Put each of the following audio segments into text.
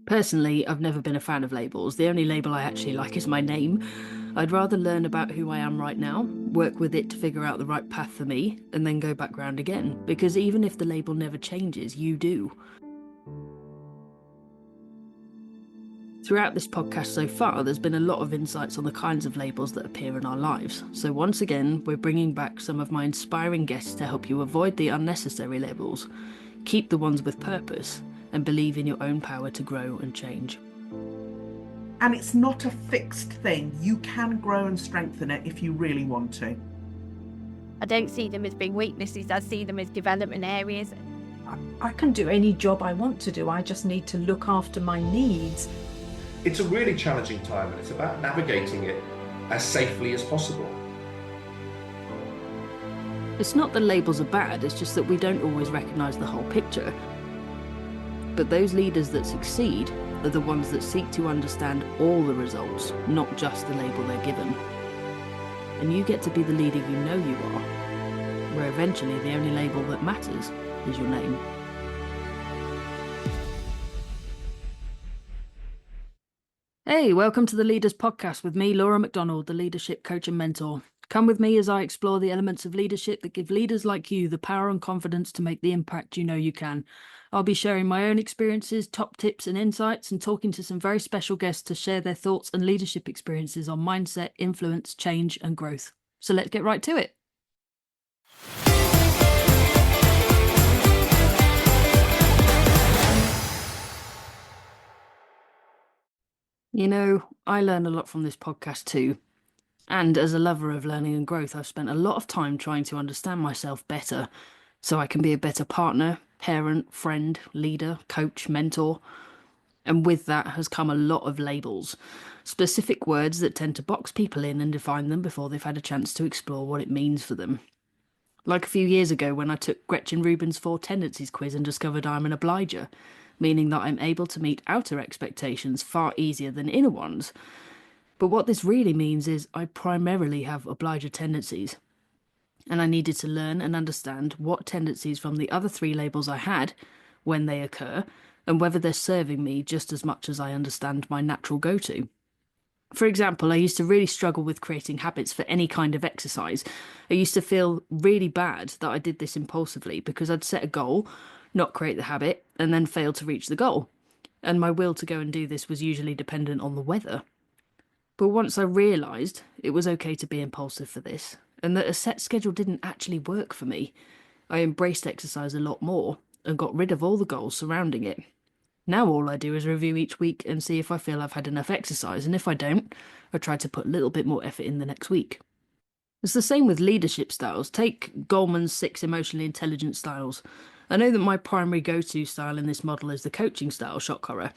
Personally, I've never been a fan of labels. The only label I actually like is my name. I'd rather learn about who I am right now, work with it to figure out the right path for me, and then go back round again. Because even if the label never changes, you do. Throughout this podcast so far, there's been a lot of insights on the kinds of labels that appear in our lives. So once again, we're bringing back some of my inspiring guests to help you avoid the unnecessary labels, keep the ones with purpose, and believe in your own power to grow and change. And it's not a fixed thing. You can grow and strengthen it if you really want to. I don't see them as being weaknesses, I see them as development areas. I can do any job I want to do, I just need to look after my needs. It's a really challenging time, and it's about navigating it as safely as possible. It's not that labels are bad, it's just that we don't always recognise the whole picture. But those leaders that succeed are the ones that seek to understand all the results, not just the label they're given. And you get to be the leader you know you are, where eventually the only label that matters is your name. Hey, welcome to the Leaders Podcast with me, Laura McDonald, the leadership coach and mentor. Come with me as I explore the elements of leadership that give leaders like you the power and confidence to make the impact you know you can. I'll be sharing my own experiences, top tips and insights, and talking to some very special guests to share their thoughts and leadership experiences on mindset, influence, change, and growth. So let's get right to it. You know, I learn a lot from this podcast too. And as a lover of learning and growth, I've spent a lot of time trying to understand myself better so I can be a better partner, parent, friend, leader, coach, mentor. And with that has come a lot of labels, specific words that tend to box people in and define them before they've had a chance to explore what it means for them. Like a few years ago when I took Gretchen Rubin's 4 Tendencies quiz and discovered I'm an obliger, meaning that I'm able to meet outer expectations far easier than inner ones. But what this really means is I primarily have obliger tendencies. And I needed to learn and understand what tendencies from the other 3 labels I had, when they occur, and whether they're serving me just as much as I understand my natural go-to. For example, I used to really struggle with creating habits for any kind of exercise. I used to feel really bad that I did this impulsively because I'd set a goal, not create the habit, and then fail to reach the goal. And my will to go and do this was usually dependent on the weather. But once I realised it was okay to be impulsive for this, and that a set schedule didn't actually work for me, I embraced exercise a lot more and got rid of all the goals surrounding it. Now all I do is review each week and see if I feel I've had enough exercise, and if I don't, I try to put a little bit more effort in the next week. It's the same with leadership styles. Take Goleman's 6 emotionally intelligent styles. I know that my primary go-to style in this model is the coaching style, shock horror.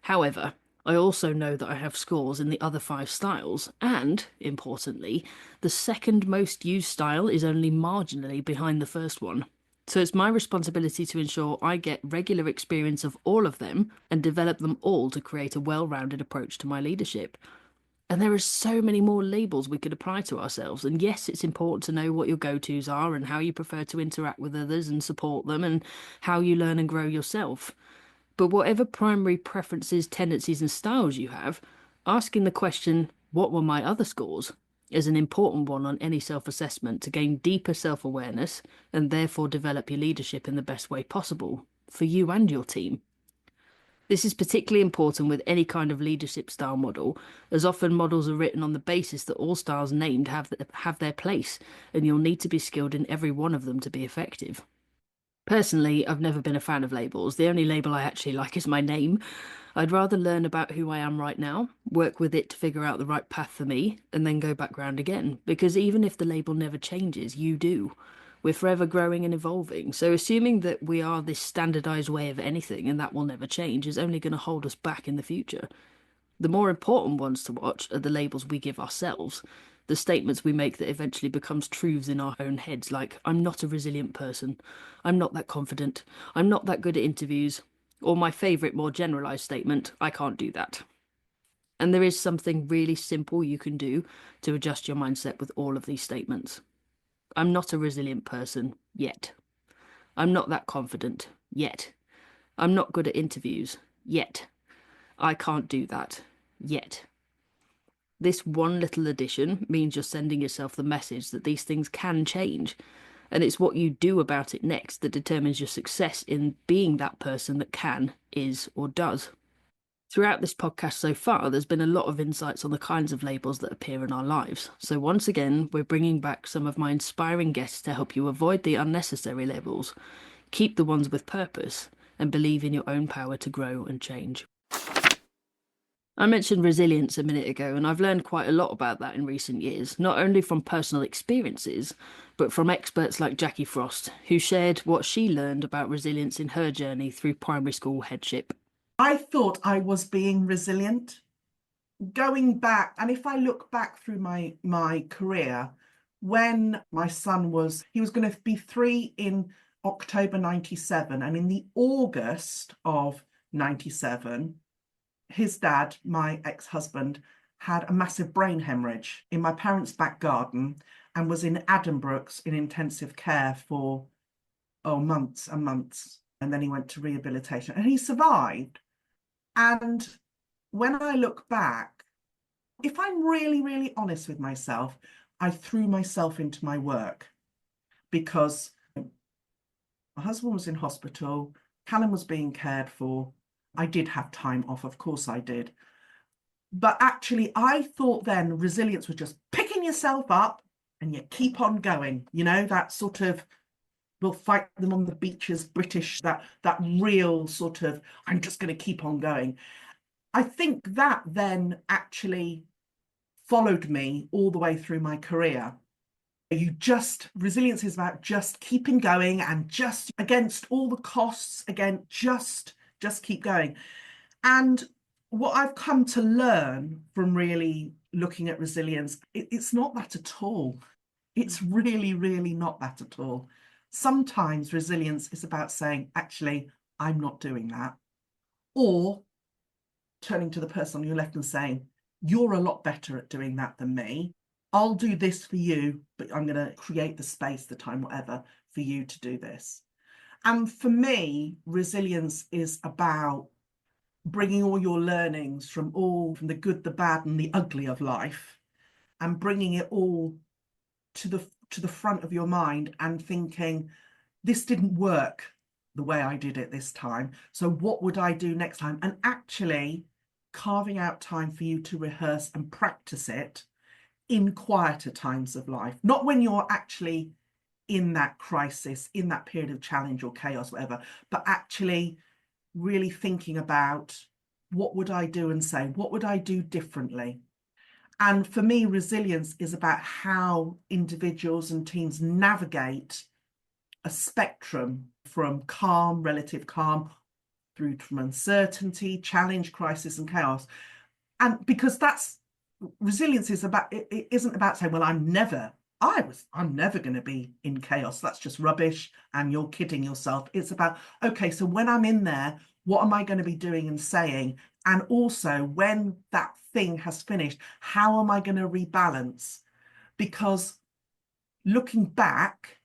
However, I also know that I have scores in the other 5 styles, and, importantly, the second most used style is only marginally behind the first one. So it's my responsibility to ensure I get regular experience of all of them and develop them all to create a well-rounded approach to my leadership. And there are so many more labels we could apply to ourselves. And yes, it's important to know what your go-tos are and how you prefer to interact with others and support them and how you learn and grow yourself. But whatever primary preferences, tendencies and styles you have, asking the question, what were my other scores, is an important one on any self-assessment to gain deeper self-awareness and therefore develop your leadership in the best way possible for you and your team. This is particularly important with any kind of leadership style model, as often models are written on the basis that all styles named have their place, and you'll need to be skilled in every one of them to be effective. Personally, I've never been a fan of labels. The only label I actually like is my name. I'd rather learn about who I am right now, work with it to figure out the right path for me, and then go back round again. Because even if the label never changes, you do. We're forever growing and evolving. So assuming that we are this standardized way of anything and that will never change is only going to hold us back in the future. The more important ones to watch are the labels we give ourselves, the statements we make that eventually becomes truths in our own heads, like, I'm not a resilient person, I'm not that confident, I'm not that good at interviews, or my favourite, more generalised statement, I can't do that. And there is something really simple you can do to adjust your mindset with all of these statements. I'm not a resilient person, yet. I'm not that confident, yet. I'm not good at interviews, yet. I can't do that yet. This one little addition means you're sending yourself the message that these things can change, and it's what you do about it next that determines your success in being that person that can, is, or does. Throughout this podcast so far, there's been a lot of insights on the kinds of labels that appear in our lives. So once again, we're bringing back some of my inspiring guests to help you avoid the unnecessary labels, keep the ones with purpose, and believe in your own power to grow and change. I mentioned resilience a minute ago, and I've learned quite a lot about that in recent years, not only from personal experiences, but from experts like Jackie Frost, who shared what she learned about resilience in her journey through primary school headship. I thought I was being resilient. Going back, and if I look back through my career, when my son he was going to be 3 in October 97, and in the August of 97, his dad, my ex-husband, had a massive brain hemorrhage in my parents' back garden and was in Addenbrooke's in intensive care for months and months. And then he went to rehabilitation and he survived. And when I look back, if I'm really, really honest with myself, I threw myself into my work because my husband was in hospital, Callum was being cared for. I did have time off, of course I did. But actually, I thought then resilience was just picking yourself up and you keep on going, that sort of, we'll fight them on the beaches, British, that real sort of, I'm just going to keep on going. I think that then actually followed me all the way through my career. Resilience is about just keeping going and just against all the costs, again, just keep going. And what I've come to learn from really looking at resilience, it's not that at all. It's really, really not that at all. Sometimes resilience is about saying, actually, I'm not doing that. Or turning to the person on your left and saying, you're a lot better at doing that than me. I'll do this for you, but I'm going to create the space, the time, whatever, for you to do this. And for me, resilience is about bringing all your learnings from the good, the bad, and the ugly of life, and bringing it all to the front of your mind and thinking, this didn't work the way I did it this time. So what would I do next time? And actually carving out time for you to rehearse and practice it in quieter times of life, not when you're actually in that crisis, in that period of challenge or chaos, whatever, but actually really thinking about what would I do and say, what would I do differently? And for me, resilience is about how individuals and teams navigate a spectrum from calm, relative calm, through from uncertainty, challenge, crisis, and chaos. And because resilience is about, it isn't about saying, well, I'm never going to be in chaos. That's just rubbish. And you're kidding yourself. It's about, okay, so when I'm in there, what am I going to be doing and saying? And also when that thing has finished, how am I going to rebalance? Because looking back,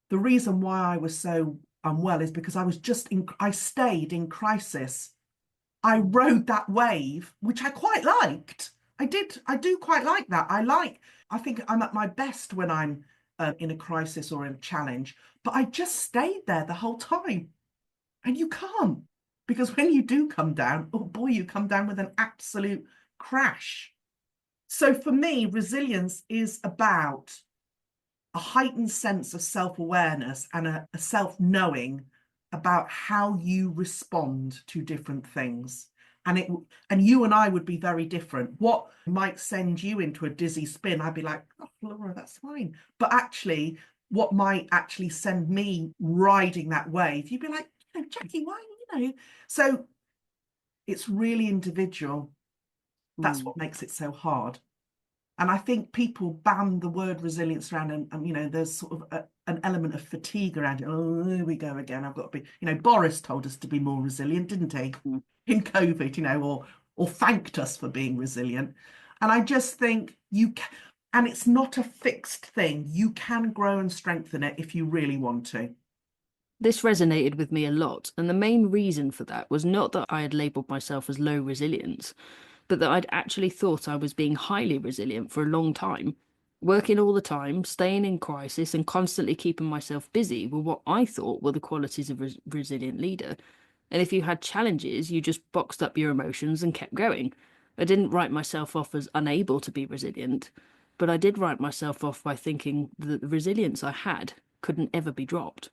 the reason why I was so unwell is because I stayed in crisis. I rode that wave, which I quite liked. I do quite like that. I think I'm at my best when I'm in a crisis or in a challenge, but I just stayed there the whole time. And you can't, because when you do come down, oh boy, you come down with an absolute crash. So for me, resilience is about a heightened sense of self-awareness and a self-knowing about how you respond to different things. And you and I would be very different. What might send you into a dizzy spin, I'd be like, oh, Laura, that's fine. But actually, what might actually send me riding that wave, you'd be like, Jackie, why, So it's really individual. That's what makes it so hard. And I think people ban the word resilience around and there's sort of an element of fatigue around it. Oh, here we go again. I've got to be, Boris told us to be more resilient, didn't he? In COVID, or thanked us for being resilient. And I just think you can, and it's not a fixed thing. You can grow and strengthen it if you really want to. This resonated with me a lot, and the main reason for that was not that I had labelled myself as low resilience, but that I'd actually thought I was being highly resilient for a long time. Working all the time, staying in crisis, and constantly keeping myself busy were what I thought were the qualities of a resilient leader. And if you had challenges, you just boxed up your emotions and kept going. I didn't write myself off as unable to be resilient, but I did write myself off by thinking that the resilience I had couldn't ever be dropped.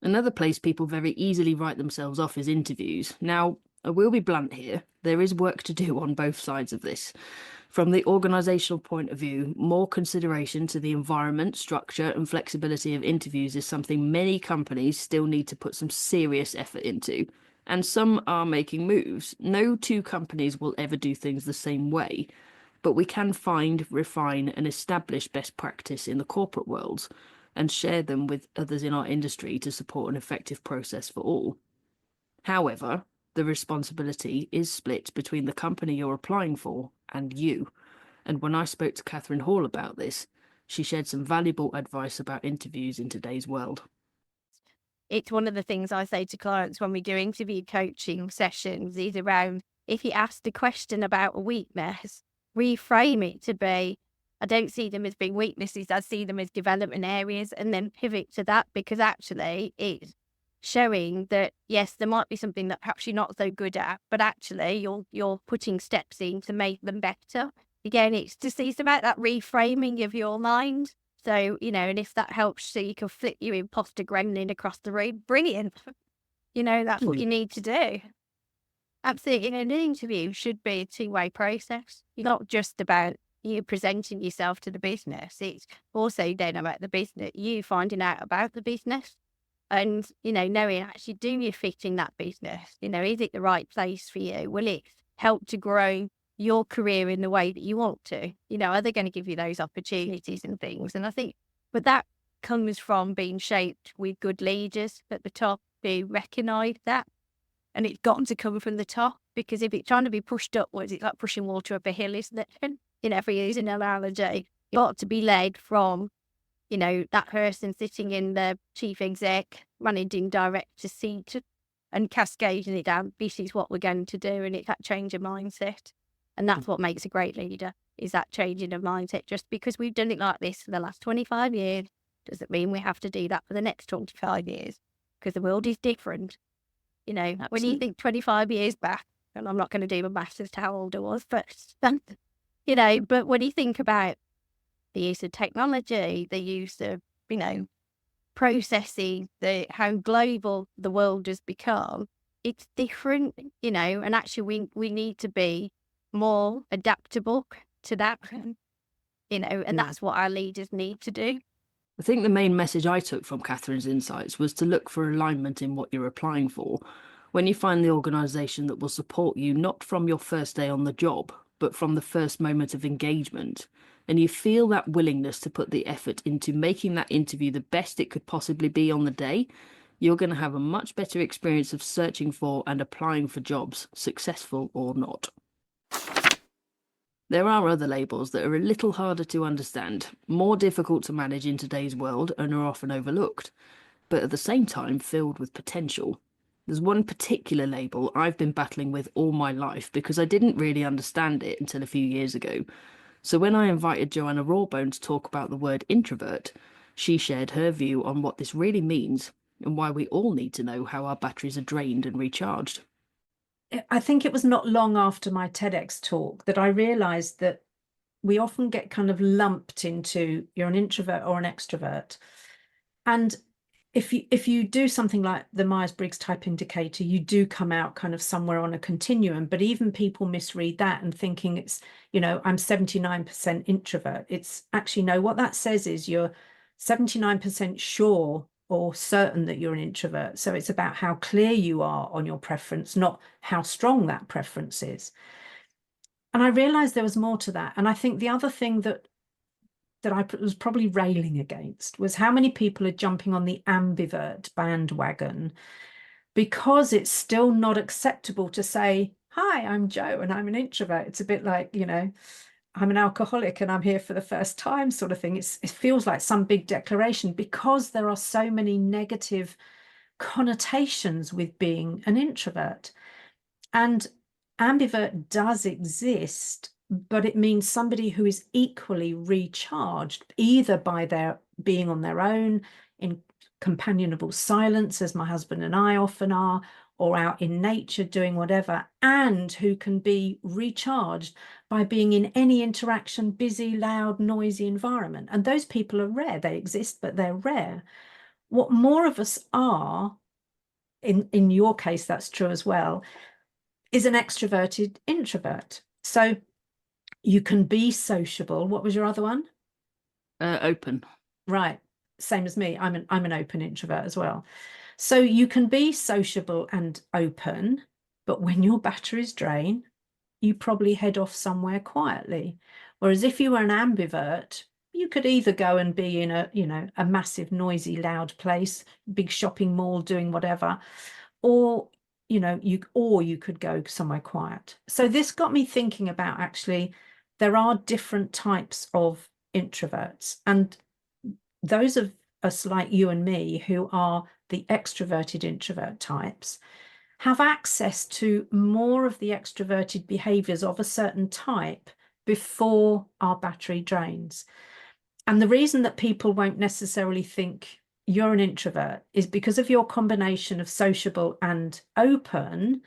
Another place people very easily write themselves off is interviews. Now, I will be blunt here, there is work to do on both sides of this. From the organisational point of view, more consideration to the environment, structure, and flexibility of interviews is something many companies still need to put some serious effort into. And some are making moves. No two companies will ever do things the same way, but we can find, refine, and establish best practice in the corporate world and share them with others in our industry to support an effective process for all. However, the responsibility is split between the company you're applying for and you. And when I spoke to Catherine Hall about this, she shared some valuable advice about interviews in today's world. It's one of the things I say to clients when we do interview coaching sessions is around, if you ask a question about a weakness, reframe it to be, I don't see them as being weaknesses, I see them as development areas, and then pivot to that, because actually it's showing that, yes, there might be something that perhaps you're not so good at, but actually you're putting steps in to make them better. Again, it's about that reframing of your mind. So, and if that helps so you can flip your imposter gremlin across the room, brilliant. That's what you need to do. Absolutely. An interview should be a two-way process. It's not just about you presenting yourself to the business. It's also then about the business, you finding out about the business and, knowing actually, do you fit in that business? Is it the right place for you? Will it help to grow your career in the way that you want to? Are they going to give you those opportunities and things? And I think, but that comes from being shaped with good leaders at the top who recognise that. And it's got to come from the top, because if it's trying to be pushed upwards, it's like pushing water up a hill, isn't it? And, if we use an analogy, it's got to be led from, that person sitting in the chief exec, managing director seat and cascading it down. This is what we're going to do. And it's that change of mindset. And that's what makes a great leader, is that changing of mindset. Just because we've done it like this for the last 25 years, doesn't mean we have to do that for the next 25 years, because the world is different. Absolutely. When you think 25 years back, and I'm not going to do my maths as to how old I was, but, but when you think about the use of technology, the use of, processing, how global the world has become, it's different, and actually we need to be more adaptable to that, and that's what our leaders need to do. I think the main message I took from Catherine's insights was to look for alignment in what you're applying for. When you find the organisation that will support you, not from your first day on the job, but from the first moment of engagement, and you feel that willingness to put the effort into making that interview the best it could possibly be on the day, you're going to have a much better experience of searching for and applying for jobs, successful or not. There are other labels that are a little harder to understand, more difficult to manage in today's world, and are often overlooked, but at the same time filled with potential. There's one particular label I've been battling with all my life because I didn't really understand it until a few years ago. So when I invited Joanna Rawbone to talk about the word introvert, she shared her view on what this really means and why we all need to know how our batteries are drained and recharged. I think it was not long after my TEDx talk that I realized that we often get kind of lumped into you're an introvert or an extrovert. And if you do something like the Myers-Briggs type indicator, you do come out kind of somewhere on a continuum. But even people misread that and thinking it's, I'm 79% introvert. It's actually, no, what that says is you're 79% sure or certain that you're an introvert. So it's about how clear you are on your preference, not how strong that preference is. And I realized there was more to that. And I think the other thing that I was probably railing against was how many people are jumping on the ambivert bandwagon, because it's still not acceptable to say, hi, I'm Joe and I'm an introvert. It's a bit like, I'm an alcoholic and I'm here for the first time sort of thing. It feels like some big declaration, because there are so many negative connotations with being an introvert. And ambivert does exist, but it means somebody who is equally recharged, either by their being on their own in companionable silence, as my husband and I often are, or out in nature doing whatever, and who can be recharged by being in any interaction, busy, loud, noisy environment. And those people are rare. They exist, but they're rare. What more of us are, in your case, that's true as well, is an extroverted introvert. So you can be sociable. What was your other one? Open. Right. Same as me. I'm an open introvert as well. So you can be sociable and open, but when your batteries drain, you probably head off somewhere quietly. Whereas if you were an ambivert, you could either go and be in a massive, noisy, loud place, big shopping mall, doing whatever, or you could go somewhere quiet. So this got me thinking about, actually, there are different types of introverts, and those of us like you and me who are the extroverted introvert types have access to more of the extroverted behaviors of a certain type before our battery drains. And the reason that people won't necessarily think you're an introvert is because of your combination of sociable and open.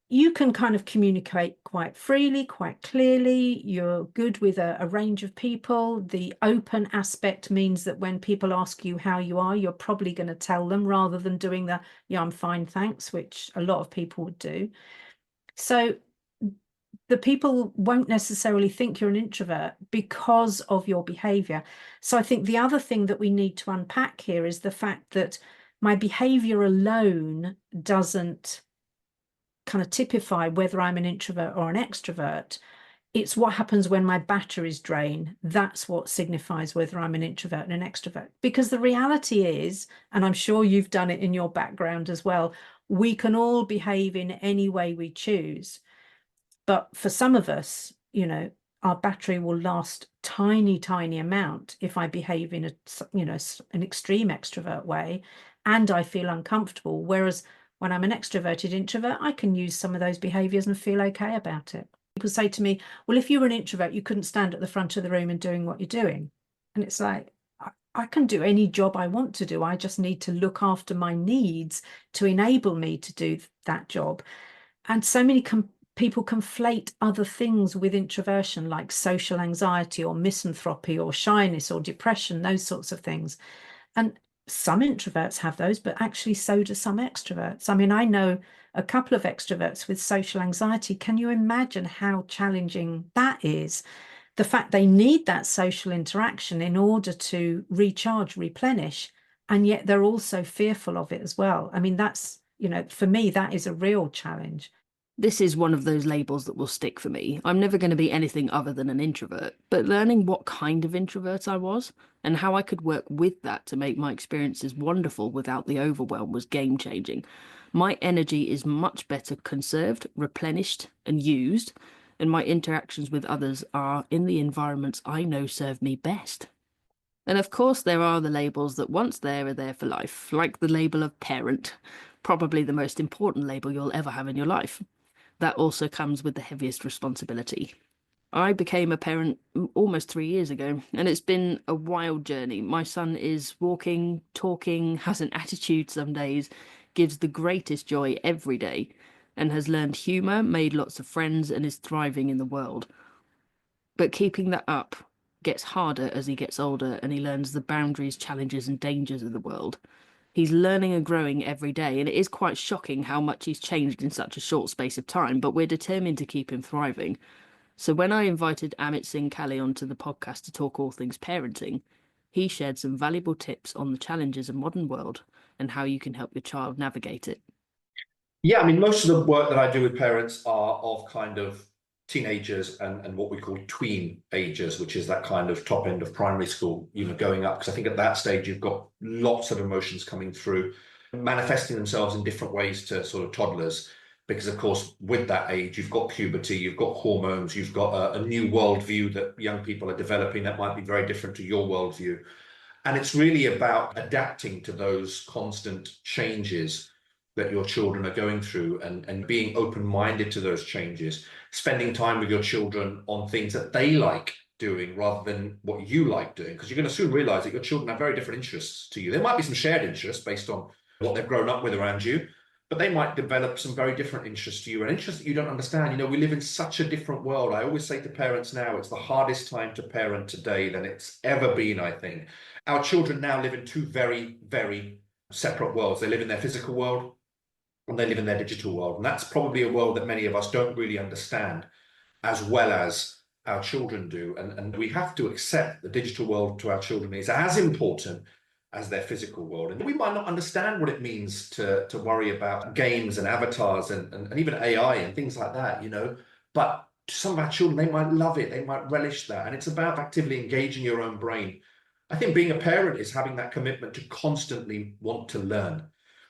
You can kind of communicate quite freely, quite clearly. You're good with a range of people. The open aspect means that when people ask you how you are, you're probably going to tell them, rather than doing the, yeah, I'm fine, thanks, which a lot of people would do. So the people won't necessarily think you're an introvert because of your behavior. So I think the other thing that we need to unpack here is the fact that my behavior alone doesn't kind of typify whether I'm an introvert or an extrovert. It's what happens when my batteries drain. That's what signifies whether I'm an introvert and an extrovert. Because the reality is, and I'm sure you've done it in your background as well, we can all behave in any way we choose. But for some of us, our battery will last tiny, tiny amount if I behave in an extreme extrovert way and I feel uncomfortable. Whereas when I'm an extroverted introvert, I can use some of those behaviors and feel okay about it. People say to me, well, if you were an introvert, you couldn't stand at the front of the room and doing what you're doing. And it's like, I can do any job I want to do. I just need to look after my needs to enable me to do that job. And so many people conflate other things with introversion, like social anxiety or misanthropy or shyness or depression, those sorts of things. And some introverts have those, but actually so do some extroverts. I mean, I know a couple of extroverts with social anxiety. Can you imagine how challenging that is? The fact they need that social interaction in order to recharge, replenish, and yet they're also fearful of it as well. I mean, that's, for me, that is a real challenge. This is one of those labels that will stick for me. I'm never going to be anything other than an introvert, but learning what kind of introvert I was and how I could work with that to make my experiences wonderful without the overwhelm was game-changing. My energy is much better conserved, replenished, and used, and my interactions with others are in the environments I know serve me best. And of course, there are the labels that once there are there for life, like the label of parent, probably the most important label you'll ever have in your life. That also comes with the heaviest responsibility. I became a parent almost 3 years ago, and it's been a wild journey. My son is walking, talking, has an attitude some days, gives the greatest joy every day, and has learned humour, made lots of friends, and is thriving in the world. But keeping that up gets harder as he gets older and he learns the boundaries, challenges, and dangers of the world. He's learning and growing every day, and it is quite shocking how much he's changed in such a short space of time, but we're determined to keep him thriving. So when I invited Amit Singh Kali onto the podcast to talk all things parenting, he shared some valuable tips on the challenges of modern world and how you can help your child navigate it. Yeah, I mean, most of the work that I do with parents are of kind of teenagers and what we call tween ages, which is that kind of top end of primary school, going up. Because I think at that stage, you've got lots of emotions coming through, manifesting themselves in different ways to sort of toddlers. Because, of course, with that age, you've got puberty, you've got hormones, you've got a new worldview that young people are developing that might be very different to your worldview. And it's really about adapting to those constant changes that your children are going through, and being open-minded to those changes, spending time with your children on things that they like doing rather than what you like doing, because you're going to soon realize that your children have very different interests to you. There might be some shared interests based on what they've grown up with around you, but they might develop some very different interests to you, and interests that you don't understand. You know, we live in such a different world. I always say to parents now, it's the hardest time to parent today than it's ever been, I think. Our children now live in two very, very separate worlds. They live in their physical world and they live in their digital world. And that's probably a world that many of us don't really understand as well as our children do. And we have to accept the digital world to our children is as important as their physical world. And we might not understand what it means to worry about games and avatars and even AI and things like that, you know, but to some of our children, they might love it. They might relish that. And it's about actively engaging your own brain. I think being a parent is having that commitment to constantly want to learn.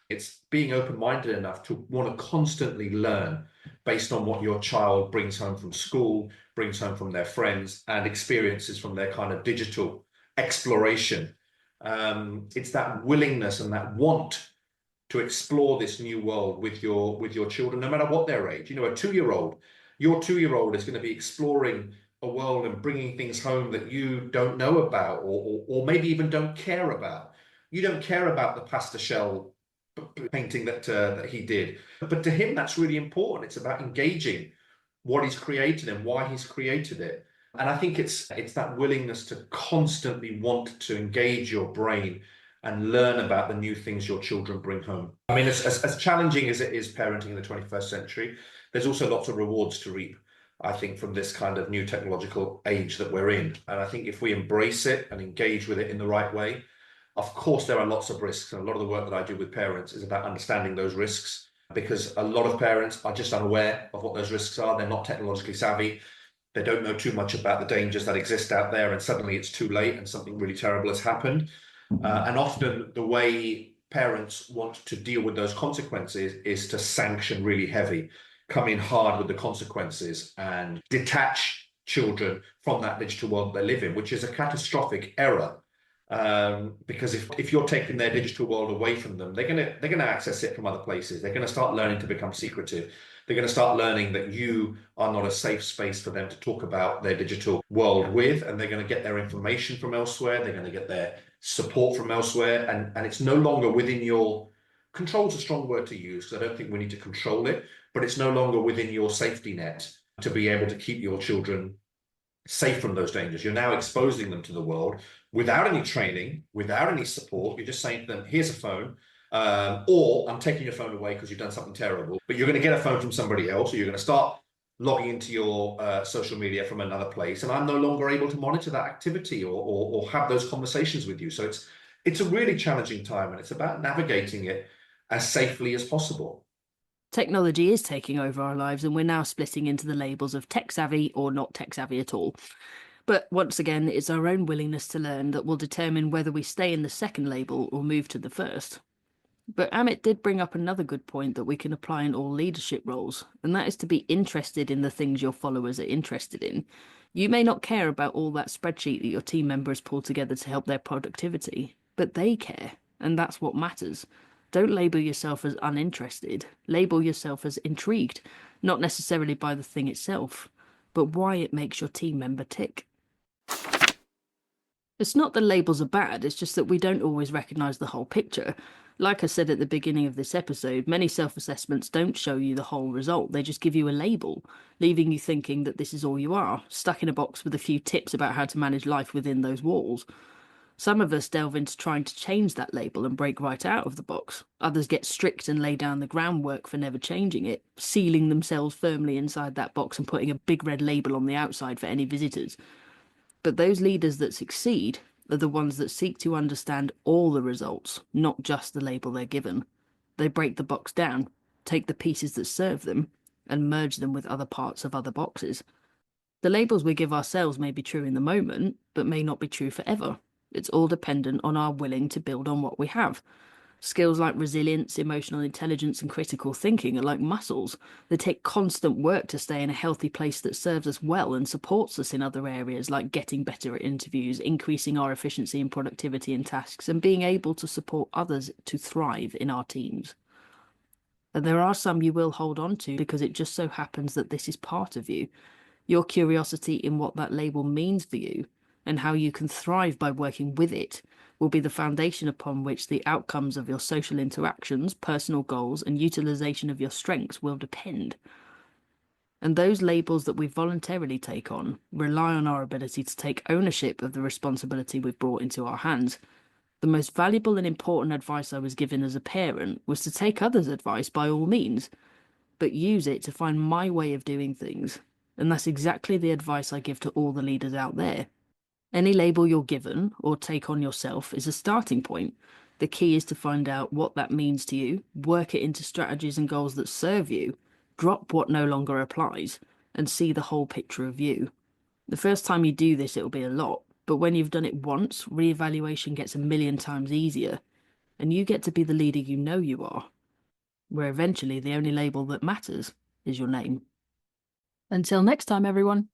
It's being open-minded enough to want to constantly learn based on what your child brings home from school, brings home from their friends, and experiences from their kind of digital exploration. It's that willingness and that want to explore this new world with your children, no matter what their age. You know, your 2-year-old is going to be exploring a world and bringing things home that you don't know about, or maybe even don't care about. You don't care about the pasta shell painting that he did, but to him that's really important. It's about engaging what he's created and why he's created it. And I think it's that willingness to constantly want to engage your brain and learn about the new things your children bring home. I mean, as challenging as it is parenting in the 21st century, there's also lots of rewards to reap, I think, from this kind of new technological age that we're in. And I think if we embrace it and engage with it in the right way, of course, there are lots of risks. And a lot of the work that I do with parents is about understanding those risks, because a lot of parents are just unaware of what those risks are. They're not technologically savvy. They don't know too much about the dangers that exist out there. And suddenly it's too late and something really terrible has happened. And often the way parents want to deal with those consequences is to sanction really heavy, come in hard with the consequences and detach children from that digital world they live in, which is a catastrophic error. Because if you're taking their digital world away from them, they're gonna access it from other places. They're gonna start learning to become secretive. They're gonna start learning that you are not a safe space for them to talk about their digital world with, and they're gonna get their information from elsewhere. They're gonna get their support from elsewhere, and it's no longer within your control's a strong word to use, because I don't think we need to control it, but it's no longer within your safety net to be able to keep your children safe from those dangers. You're now exposing them to the world without any training, without any support. You're just saying to them, here's a phone, or I'm taking your phone away because you've done something terrible. But you're going to get a phone from somebody else, or you're going to start logging into your social media from another place, and I'm no longer able to monitor that activity or have those conversations with you. So it's a really challenging time, and it's about navigating it as safely as possible. Technology is taking over our lives, and we're now splitting into the labels of tech savvy or not tech savvy at all. But once again, it's our own willingness to learn that will determine whether we stay in the second label or move to the first. But Amit did bring up another good point that we can apply in all leadership roles, and that is to be interested in the things your followers are interested in. You may not care about all that spreadsheet that your team members pull together to help their productivity, but they care, and that's what matters. Don't label yourself as uninterested. Label yourself as intrigued, not necessarily by the thing itself, but why it makes your team member tick. It's not that labels are bad, it's just that we don't always recognise the whole picture. Like I said at the beginning of this episode, many self-assessments don't show you the whole result, they just give you a label, leaving you thinking that this is all you are, stuck in a box with a few tips about how to manage life within those walls. Some of us delve into trying to change that label and break right out of the box. Others get strict and lay down the groundwork for never changing it, sealing themselves firmly inside that box and putting a big red label on the outside for any visitors. But those leaders that succeed are the ones that seek to understand all the results, not just the label they're given. They break the box down, take the pieces that serve them, and merge them with other parts of other boxes. The labels we give ourselves may be true in the moment, but may not be true forever. It's all dependent on our willing to build on what we have. Skills like resilience, emotional intelligence, and critical thinking are like muscles. They take constant work to stay in a healthy place that serves us well and supports us in other areas like getting better at interviews, increasing our efficiency and productivity in tasks, and being able to support others to thrive in our teams. And there are some you will hold on to because it just so happens that this is part of you. Your curiosity in what that label means for you and how you can thrive by working with it will be the foundation upon which the outcomes of your social interactions, personal goals, and utilization of your strengths will depend. And those labels that we voluntarily take on rely on our ability to take ownership of the responsibility we've brought into our hands. The most valuable and important advice I was given as a parent was to take others' advice by all means, but use it to find my way of doing things. And that's exactly the advice I give to all the leaders out there. Any label you're given or take on yourself is a starting point. The key is to find out what that means to you, work it into strategies and goals that serve you, drop what no longer applies, and see the whole picture of you. The first time you do this, it'll be a lot, but when you've done it once, reevaluation gets a million times easier, and you get to be the leader you know you are, where eventually the only label that matters is your name. Until next time, everyone.